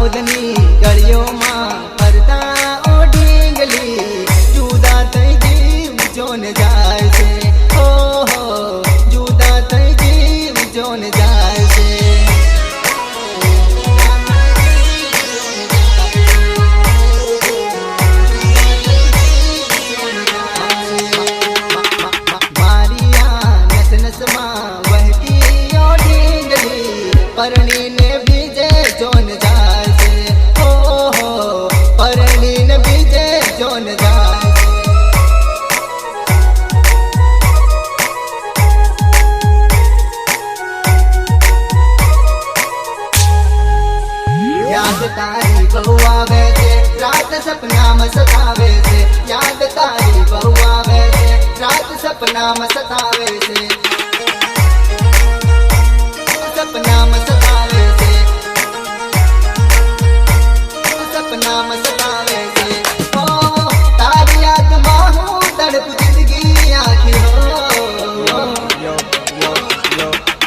દાહોદની ગળીઓમાં ફરતા ઓ ઢીંગલી જુદા થઈ જીવ જોન જાય છે હો જુદા થઈ જીવ જોન જાય છે પરણીને બીજે જોન જાય છે હો પરણીને બીજે જોન જાય છે યાદ તારી બહુ આવે છે રાત સપનામાં સતાવે છે યાદ તારી બહુ આવે છે રાત સપનામાં સતાવે છે સપનામાં સતાવે છે સપનામાં સતાવે છે ઓ તારી યાદમાં હું તડપ જિંદગી આખી હો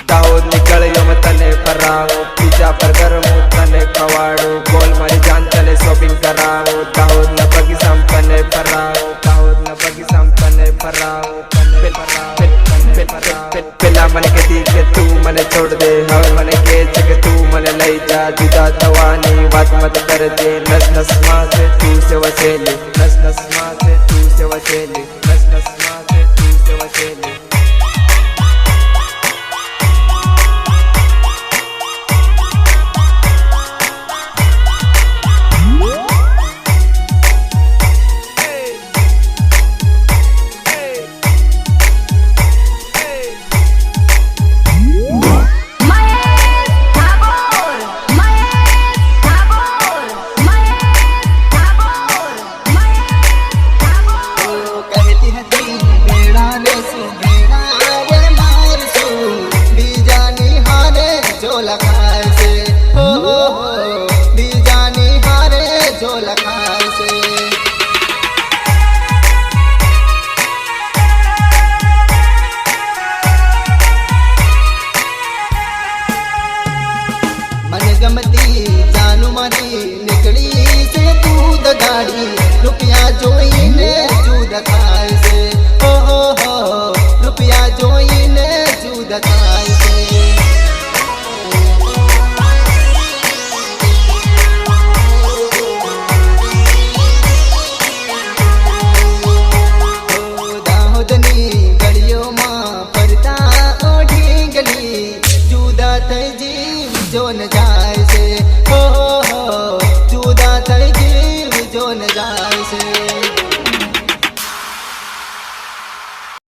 દાહોદ નીકળ્યો મેં તને ફરાવો બીજા પર ગરમું તને ખવાડું બોલ મારી જાન તને શોપિંગ કરાવો દાહોદના બગીચામાં તને ફરાવો દાહોદના બગીચામાં તને ફરાવો પેલા મને કહેતી કે તું મને છોડ દે હવે મને કહે છે કે તું મને લઈ જા જુદા થવાની વાત મત કરજે નસ નસમાં છે તું છે વસેલી નસ નસમાં છે તું છે વસેલી નસ નસમાં છે તું છે વસેલી લખાય છે હો બીજાની હારે જો લખાય છે મને ગમતી જાનું મારી નીકળી છે દૂધ ગાડી રૂપિયા જોઈને જુદ થાય છે હો રૂપિયા જોઈને જુદ થાય છે ગળીઓમાં ફરતા ઓ ઢીંગલી જુદા થઈ જીવ જોન જાય